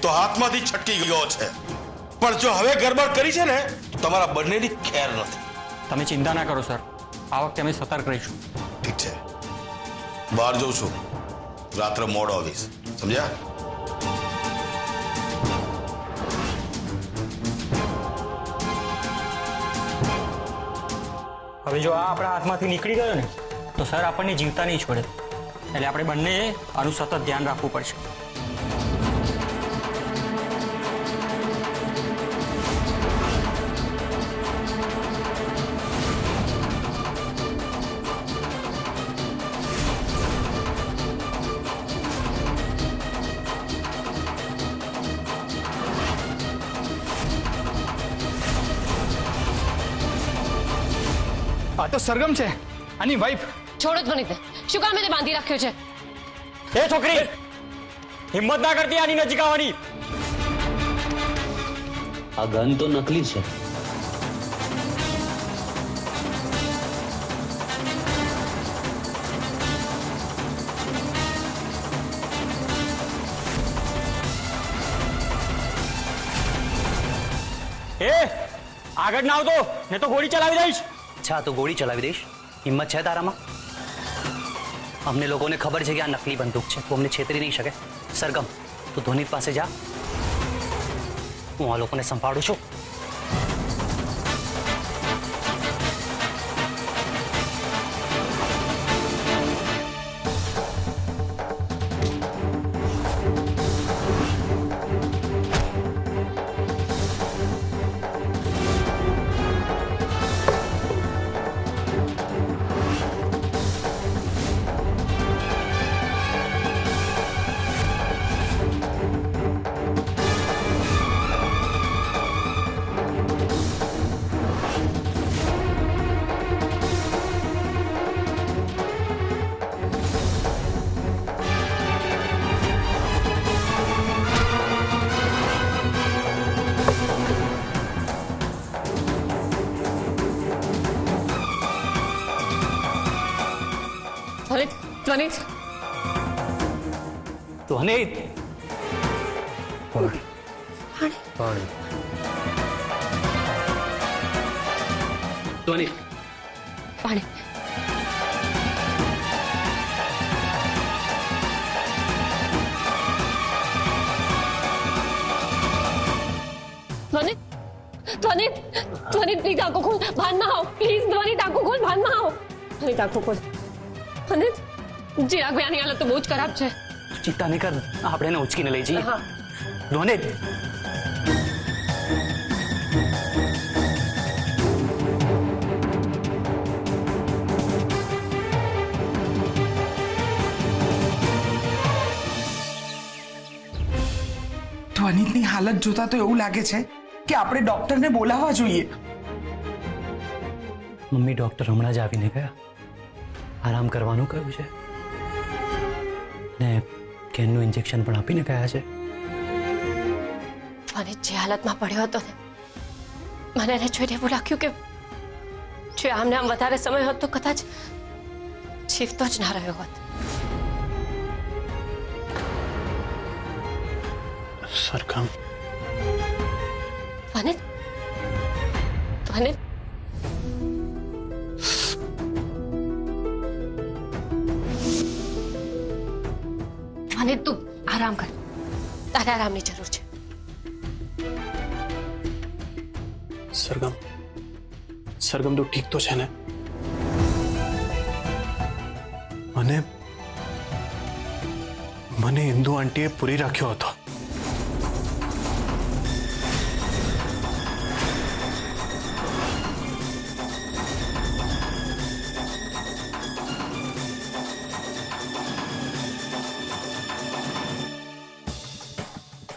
તો હાથમાંથી છટકી ગયો છે, પણ જો હવે ગરબડ કરી છે ને તો તમારા બંનેની ખેર નથી. તમે ચિંતા ના કરો સર, આ વખતે અમે સતર્ક રહીશું. ઠીક છે, બહાર જઉં છું, રાત્રે મોડો આવીશ, સમજ્યા? હવે જો આ આપણા હાથમાંથી નીકળી ગયો ને તો સર આપણને જીવતા નહીં છોડે, એટલે આપણે બંને આનું સતત ધ્યાન રાખવું પડશે. આ તો સરગમ છે, આની વાઈફ. છોડો જ મને, શું કામ એને બાંધી રાખ્યો છે? એ છોકરી, હિંમત ના કરતી આની નજીક આવવાની. આ ગન તો નકલી છે. એ આગળ ના આવતો ને તો ગોળી ચલાવી દઈશ. અચ્છા, તું ગોળી ચલાવી દઈશ? હિંમત છે તારામાં? અમને લોકોને ખબર છે કે આ નકલી બંદૂક છે, તું અમને છેતરી નહીં શકે. સરગમ, તું ધોની પાસે જા, હું આ લોકોને સંભાળું છું. ધ્વનિત, ધ્વનિત, ધ્વનિત, પાણી. ધ્વનિત, ધ્વનિત, ધ્વનિત, પ્લીઝ આંખો ખોલ, ભાનમાં આવો, પ્લીઝ ધ્વનિત, આંખો ખોલ, ભાનમાં આવો, ધ્વનિત, આંખો ખોલ. ધ્વનિત, ચિરાગ ભૈયાની હાલત તો બહુ જ ખરાબ છે. ચિંતા નહીં કર, આપણે એને ઉચકીને લઈ જઈએ. હા. ધ્વનિત, ધ્વનિતની હાલત જોતા તો એવું લાગે છે કે આપણે ડોક્ટરને બોલાવવા જોઈએ. મમ્મી ડોક્ટર હમણાં જ આવીને ગયા, આરામ કરવાનું કહ્યું છે ને કેનનું ઇન્જેક્શન પણ આપીને ગયા છે. ધ્વનિત જે હાલતમાં પડ્યો હતો ને, મને એને જોઈને એવું લાગ્યું કે જો આમને આમ વધારે સમય હોત તો કદાચ જીવતો જ ના રહ્યો હોત. સરગમ, ધ્વનિત, ધ્વનિત, ધ્વનિત, તું આરામ કર, તારે આરામની જરૂર છે. સરગમ, સરગમ, તું ઠીક તો છે ને? મને ઇન્દુ આંટીએ પૂરી રાખ્યો હતો.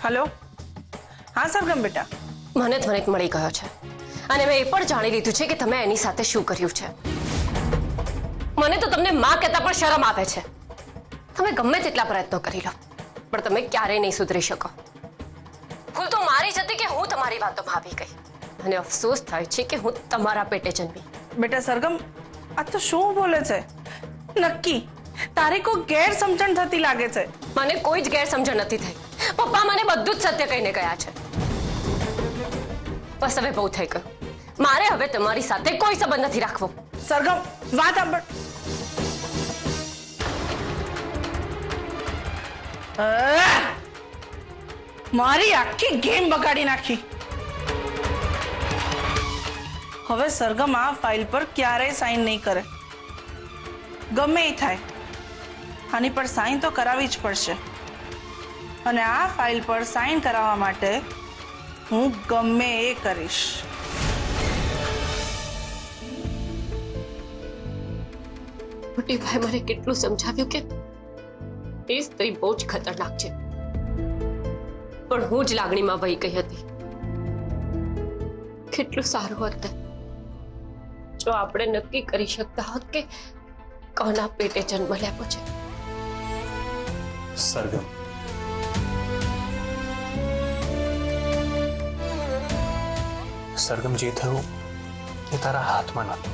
हेलो, हाँ सरगम बेटा. મને ધ્વનિત મળી ગયો છે અને મેં એ પણ જાણી લીધું છે કે તમે એની સાથે શું કર્યું છે. મને તો તમને માં કહેતા પણ શરમ આવે છે. તમે ગમે તેટલા પ્રયત્નો કરી લો પણ તમે ક્યારેય નહીં સુધરી શકો. ભૂલ તો મારી જ હતી કે હું તમારી વાતોમાં આવી ગઈ અને અફસોસ થાય છે કે હું તમારા પેટે જન્મી. बेटा सरगम, આ તો શું બોલે છે? નક્કી તારી કોઈ ગેરસમજણ થતી લાગે છે. મને કોઈ જ ગેરસમજણ નથી થઈ. પપ્પા મને બધું જ સત્ય કહીને ગયા છે. બસ હવે બહુ થઈ ગયું. મારે હવે તમારી સાથે કોઈ સંબંધ નથી રાખવો. સરગમ વાત સાંભળ. મારી આખી ગેમ બગાડી નાખી. હવે સરગમ આ ફાઇલ પર ક્યારેય સાઇન નહીં કરે. ગમે એ થાય, આની પર સાઇન તો કરાવવી જ પડશે. અને આ ફાઇલ પર સાઇન કરાવવા માટે હું ગમે એ કરીશ. મોટી ભાઈ મને કેટલું સમજાવ્યું કે એ સ્ત્રી બહુ જ ખતરનાક છે, પણ હું જ લાગણીમાં વહી ગઈ હતી. કેટલું સારું હોત જો આપણે નક્કી કરી શકતા હોત કે કોના પેટે જન્મ લેવો છે. સરગમ, સરગમ, જે થયું એ તારા હાથમાં નહોતું,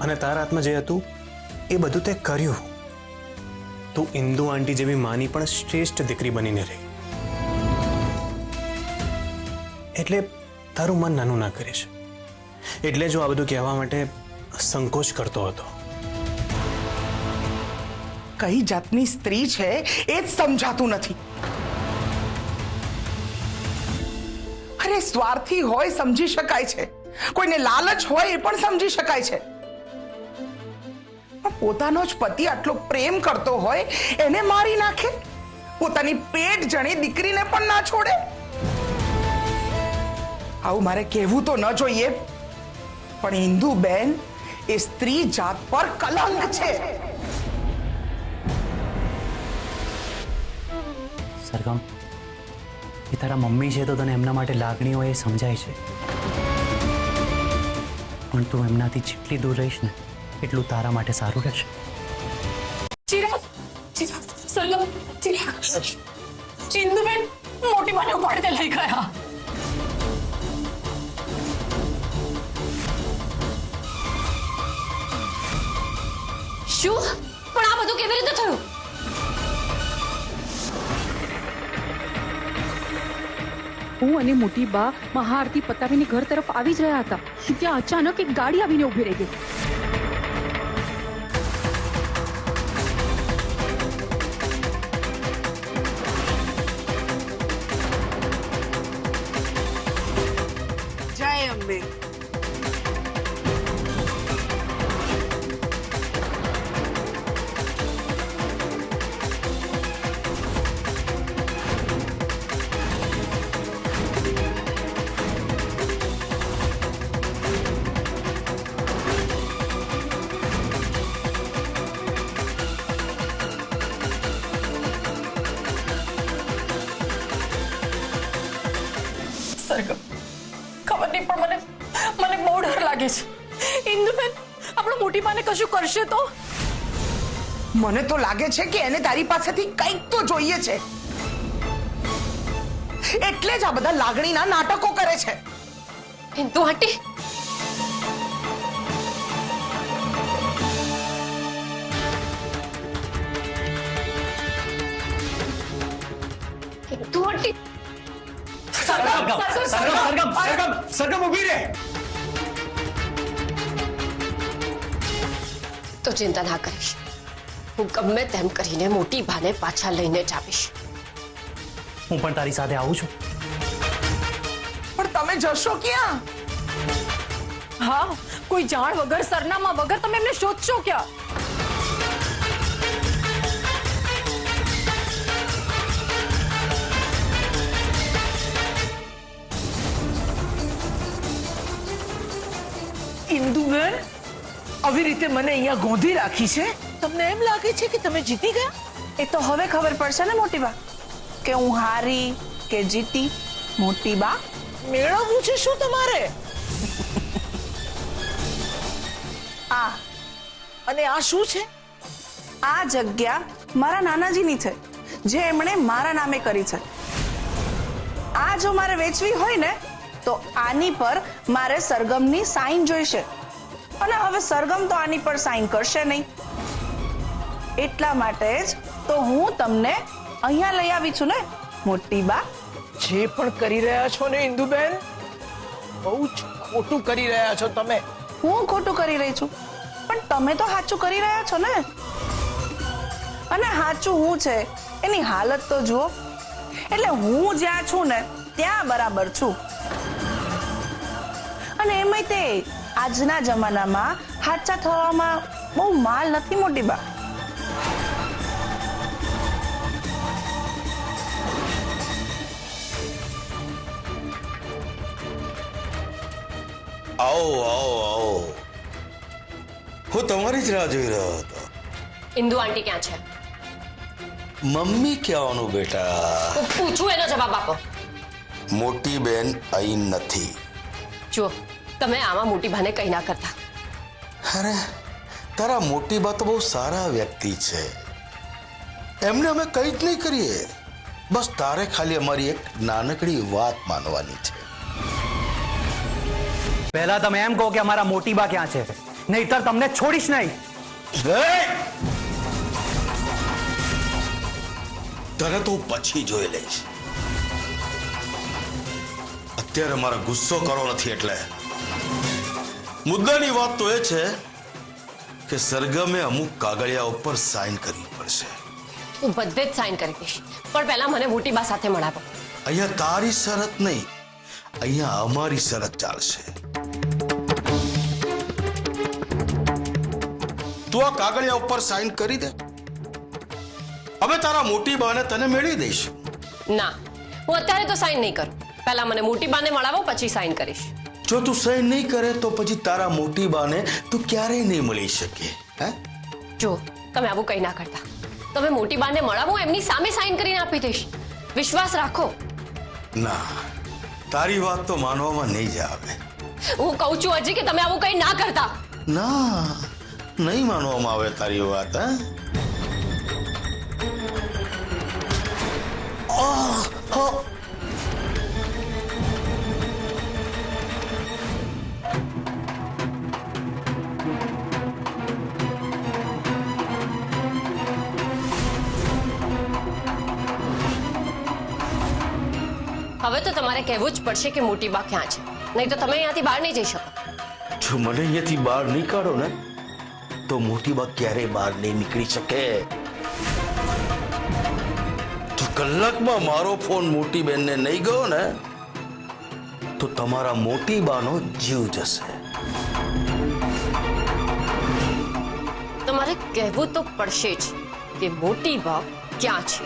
અને તારા હાથમાં જે હતું એ બધું તે કર્યું. તું ઇન્દુ આંટી જેવી માની પણ શ્રેષ્ઠ દીકરી બનીને રહી. એટલે તારું મન નાનું ના કરીશ. એટલે જો આ બધું કહેવા માટે સંકોચ કરતો હતો. કઈ જાતની સ્ત્રી છે એ જ સમજાતું નથી. અરે સ્વાર્થી હોય સમજી શકાય છે, કોઈને લાલચ હોય એ પણ સમજી શકાય છે, પણ પોતાનો જ પતિ આટલો પ્રેમ કરતો હોય એને મારી નાખે, પોતાની પેટ જણી દીકરીને પણ ના છોડે. આવું મારે કહેવું તો ન જોઈએ, પણ ઇન્દુબેન એ સ્ત્રી જાત પર કલંક છે. સરગમ, એ તારા મમ્મી છે તો તને એમના માટે લાગણી હોય એ સમજાય છે, પણ તું એમનાથી જેટલી દૂર રહીશ ને એટલું તારા માટે સારું રહેશે. ચિરાગ, ચિરાગ, સરગમ, ચિરાગ, ઇન્દુબેન મોટી માને ઉપાડીને લઈ ગયા. શું? પણ આ બધું કેવી રીતે થયું? હું અને મોટી બા મહાઆરતી પતાવીને ઘર તરફ આવી જ રહ્યા હતા, ત્યાં અચાનક એક ગાડી આવીને ઉભી રહી ગઈ. જય અંબે. સરગમ, ખબર નહીં પણ મને મને બહુ ડર લાગે છે. ઇન્દુબેન આપણા મોટી માને કશું કરશે તો? મને તો લાગે છે કે એને તારી પાસેથી કંઈક તો જોઈએ છે, એટલે જ આ બધા લાગણીના નાટકો કરે છે. ઇન્દુ આંટી, ઇન્દુ આંટી, સરગમ ઊભી રહે. તો ચિંતા ના કરીશ, હું ગમે તેમ કરીને મોટી ભાને પાછા લઈને જ આવીશ. હું પણ તારી સાથે આવું છું. પણ તમે જશો ક્યાં? હા, કોઈ જાણ વગર સરનામા વગર તમે એમને શોધશો ક્યાં? ઇન્દુબેન, આવી રીતે મને અહીંયા ગોંધી રાખી છે. તમને એમ લાગે છે કે તમે જીતી ગયા? એ તો હવે ખબર પડશે ને મોટી બા, કે હું હારી કે જીતી. મોટી બા, મેળવવું છે શું તમારે? આ અને આ શું છે? આ જગ્યા મારા નાનાજીની છે, જે એમણે મારા નામે કરી છે. આ જો મારે વેચવી હોય ને તો આની પર મારે સરગમની સાઈન જોઈશે, અને હવે સરગમ તો આની પર સાઈન કરશે નહીં. એટલા માટે જ તો હું તમને અહીંયા લઈ આવી છું ને મોટી બા. જે પણ કરી રહ્યા છો ને ઇન્દુબેન, બહુ જ ખોટું કરી રહ્યા છો તમે. હું ખોટું કરી રહી છું, પણ તમે તો સાચું કરી રહ્યા છો ને. અને સાચું હું છે એની હાલત તો જુઓ. એટલે હું જ્યાં છું ને ત્યાં બરાબર છું. અને એમાંય તે આજના જમાનામાં સાચા થવામાં બહુ માલ નથી મોટી બા. આવો આવો આવો, હું તમારી જ રાહ જોઈ રહ્યો હતો. ઇન્દુ આંટી ક્યાં છે? મમ્મી કહેવાનું બેટા. હું પૂછું એનો જવાબ આપો. મોટી બેન અહીં નથી. જુઓ, તમે આમાં મોટી ભાને કઈ ના કરતા. અરે તારા મોટી બા તો બહુ સારા વ્યક્તિ છે, એમને અમે કઈ જ નહીં કરીએ. બસ તારે ખાલી અમારી એક નાનકડી વાત માનવાની છે. પહેલા તમે એમ કહો કે અમારા મોટી બા ક્યાં છે, નહીતર તમને છોડીશ નહીં. તને તો હું પછી જોઈ લઈશ. અત્યારે મારે ગુસ્સો કરવો નથી. એટલે મુદ્દાની વાત તો એ છે કે સરગમે અમુક કાગળિયા ઉપર સાઇન કરવી પડશે. હું બધે જ સાઇન કરી દઈશ, પણ પહેલા મને મોટી બા સાથે મળાવો. અહીંયા તારી શરત નહીં, અહીંયા અમારી શરત ચાલશે. તું આ કાગળિયા ઉપર સાઇન કરી દે, હવે તારા મોટી બાને તને મેળવી દઈશું. ના, હું અત્યારે તો સાઇન નહીં કરું. પહેલા મને મોટી બાને મળાવો, પછી સાઇન કરીશ. જો તું સાઇન નહીં કરે તો પછી તારા મોટી બાને તું ક્યારેય નહીં મળી શકે. હે? જો તમે આવું કઈ ના કરતા. તમે મોટી બાને મળાવો, એમની સામે સાઇન કરીને આપી દઈશ. વિશ્વાસ રાખો. ના, તારી વાત તો માનવામાં નહીં જ આવે. હું કહું છું હજી કે તમે આવું કઈ ના કરતા. ના, નહીં માનવામાં આવે તારી વાત. હવે તો તમારે કહેવું જ પડશે કે મોટી બા ક્યાં છે, નહીં તો તમે અહીંયાથી બહાર નહીં જઈ શકો. જો મને અહીંયાથી બહાર નહીં કાઢો ને તો મોટી બા ક્યારેય બહાર નહીં નીકળી શકે. જો કલાકમાં મારો ફોન મોટી બેનને નહીં ગયો ને તો તમારા મોટી બાનો જીવ જશે. તમારે કહેવું તો પડશે જ કે મોટી બા ક્યાં છે.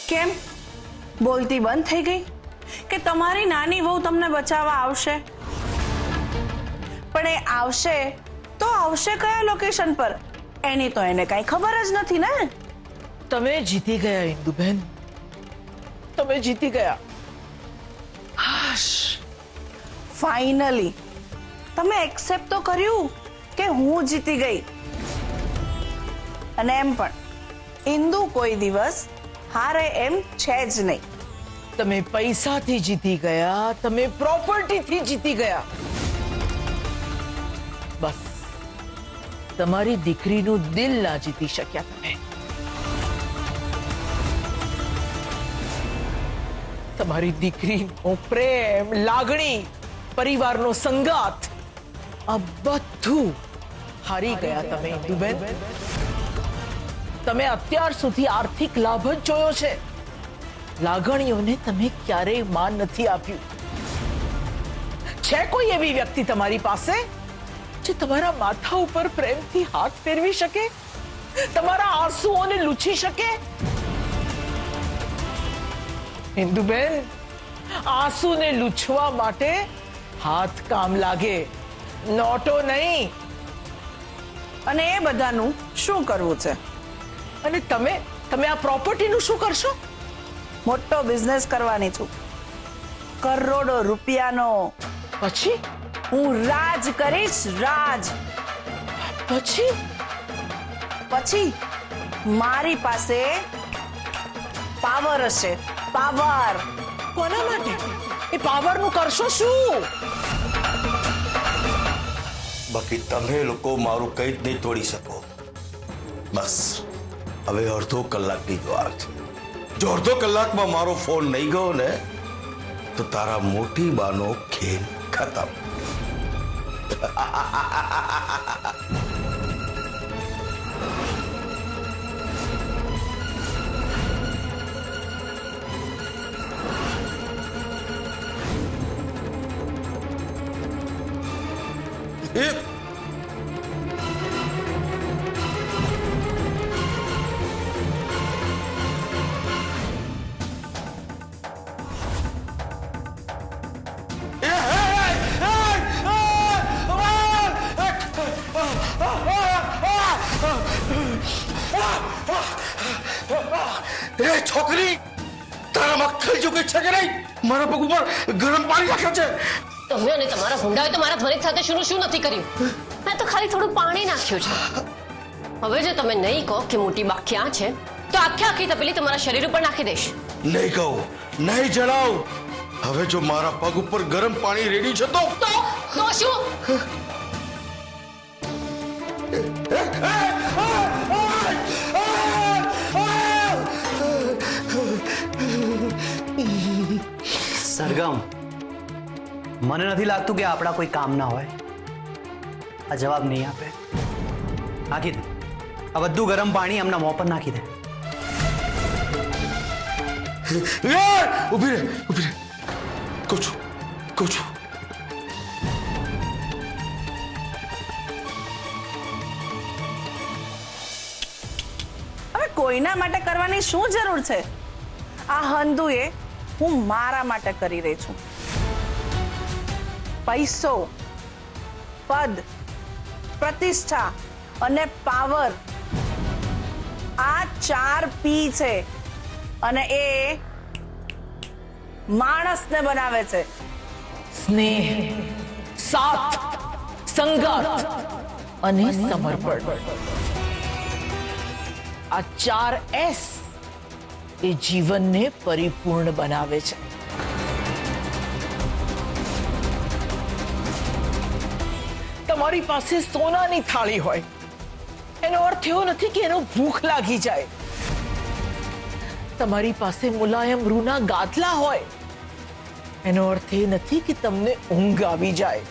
કેમ બોલતી બંધ થઈ ગઈ કે તમારી નાની વહુ તમને બચાવવા આવશે? પણ એ આવશે તો આવશે કયા લોકેશન પર, એની તો એને કઈ ખબર જ નથી ને. તમે જીતી ગયા ઇન્દુબેન, તમે જીતી ગયા. ફાઇનલી તમે એક્સેપ્ટ તો કર્યું કે હું જીતી ગઈ. અને એમ પણ ઇન્દુ કોઈ દિવસ હારે એમ છે જ નહીં. તમે પૈસાથી જીતી ગયા, તમે પ્રોપર્ટીથી જીતી ગયા. બસ તમારી દીકરીનું દિલ ના જીતી શક્યા તમે. તમારી દીકરીનો પ્રેમ, લાગણી, પરિવારનો સંગાત, આ બધું હારી ગયા તમે ઇન્દુબેન. તમે અત્યાર સુધી આર્થિક લાભ જ જોયો છે, લાગણીઓને તમે ક્યારેય માન નથી આપ્યું. છે કોઈ એવી વ્યક્તિ તમારી પાસે જે તમારા માથા ઉપર પ્રેમથી હાથ ફેરવી શકે, તમારા આંસુઓને લૂછી શકે? ઇન્દુબેન, આંસુને લૂછવા માટે હાથ કામ લાગે, નોટો નહીં. અને એ બધાનું શું કરવું છે? અને તમે આ પ્રોપર્ટીનું શું કરશો? મોટો બિઝનેસ કરવાની છું, કરોડો રૂપિયાનો. પછી હું રાજ કરીશ, રાજ. પછી પછી મારી પાસે પાવર હશે, પાવર. કોના માટે? એ પાવરનું કરશો શું? બાકી તમે લોકો મારું કંઈ જ નહીં તોડી શકો. બસ હવે અડધો કલાકની જ વાર છે. જો અડધો કલાકમાં મારો ફોન નહીં ગયો ને તો તારા મોટી બાનો ખેલ ખતમ. એ છોકરી, તારામાં ખાઈ ચૂકી છે કે નહીં? મારા પગ ઉપર ગરમ પાણી નાખ્યું છે. તમે અને તમારા હુંડાએ તો મારા ધ્વનિક સાથે શું નથી કર્યું. મેં તો ખાલી થોડું પાણી નાખ્યું છે. હવે જો તમે નહીં કહો કે મોટી બા ક્યાં છે તો આખી તપેલી તમારા શરીર ઉપર નાખી દઈશ. નહીં કહું, નહીં જણાવ. હવે જો મારા પગ ઉપર ગરમ પાણી રેડી છે તો શું? સરગમ, મને નથી લાગતું કે આપણા કોઈ કામ ના હોય. આ જવાબ નહીં આપે. નાખી દે આ બધું ગરમ પાણી એમના મોં પર નાખી દે. ઉભી રે, ઉભી રે. કહું છું. હવે કોઈના માટે કરવાની શું જરૂર છે? આ હંધુએ હું મારા માટે કરી રહી છું. પૈસો, પદ, પ્રતિષ્ઠા અને પાવર, આ 4 પી છે અને એ માણસને બનાવે છે. સ્નેહ, સાથ, સંગાત અને સમર્પણ. આ 4 એસ એ જીવનને પરિપૂર્ણ બનાવે છે. તમારી પાસે સોનાની થાળી હોય એનો અર્થ એવો નથી કે એનો ભૂખ લાગી જાય. તમારી પાસે મુલાયમ રૂના ગાદલા હોય એનો અર્થ એ નથી કે તમને ઊંઘ આવી જાય.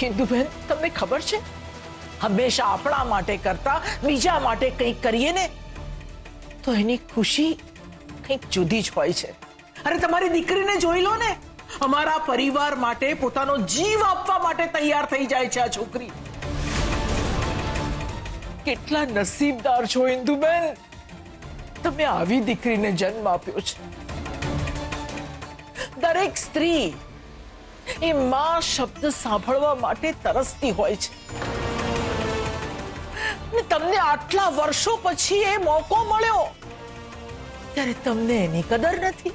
હિન્દુબેન, તમને ખબર છે, હંમેશા આપણા માટે કરતા બીજા માટે કંઈક કરીએ ને તો એની ખુશી કંઈક જુદી જ હોય છે. અરે તમારી દીકરીને જોઈ લો ને, અમારા પરિવાર માટે પોતાનો જીવ આપવા માટે તૈયાર થઈ જાય છે આ છોકરી. કેટલા નસીબદાર છો ઇન્દુબેન, તમે આવી દીકરીને જન્મ આપ્યો છે. દરેક સ્ત્રી એ માં શબ્દ સાંભળવા માટે તરસતી હોય છે. તમને આટલા વર્ષો પછી એ મોકો મળ્યો ત્યારે તમને એની કદર નથી.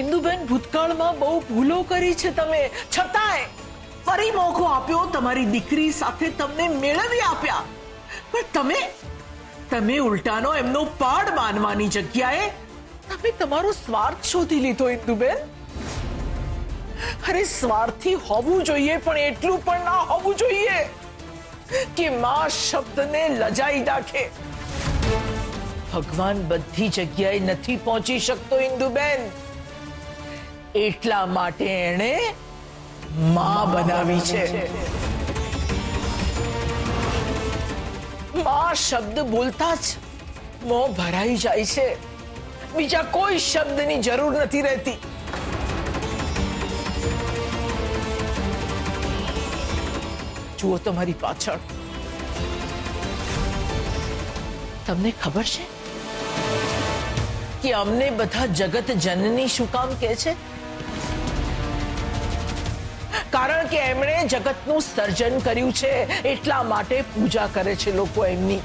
ઇન્દુબેન, ભૂતકાળમાં બહુ ભૂલો કરી છે તમે, છતાંય ફરી મોકો આપ્યો. તમારી દીકરી સાથે તમને મેળવી આપ્યા, પણ તમે ઉલટાનો એમનો પાડ માનવાની જગ્યાએ તમે તમારો સ્વાર્થ શોધી લીધો. ઇન્દુબેન, અરે સ્વાર્થી હોવું જોઈએ પણ એટલું પણ ના હોવું જોઈએ કે માં શબ્દને લજાઈ નાખે. ભગવાન બધી જગ્યાએ નથી પહોંચી શકતો ઇન્દુબેન, એટલા માટે એણે માં બનાવી છે. માં શબ્દ બોલતા જ મોં ભરાઈ જાય છે. બીજા કોઈ શબ્દની જરૂર નથી રહેતી. જુઓ તમારી પાછળ. તમને ખબર છે કે અમને બધા જગત જનની શું કામ કહે છે? કારણ કે એમણે જગતનું સર્જન કર્યું છે એટલા માટે પૂજા કરે છે લોકો એમની.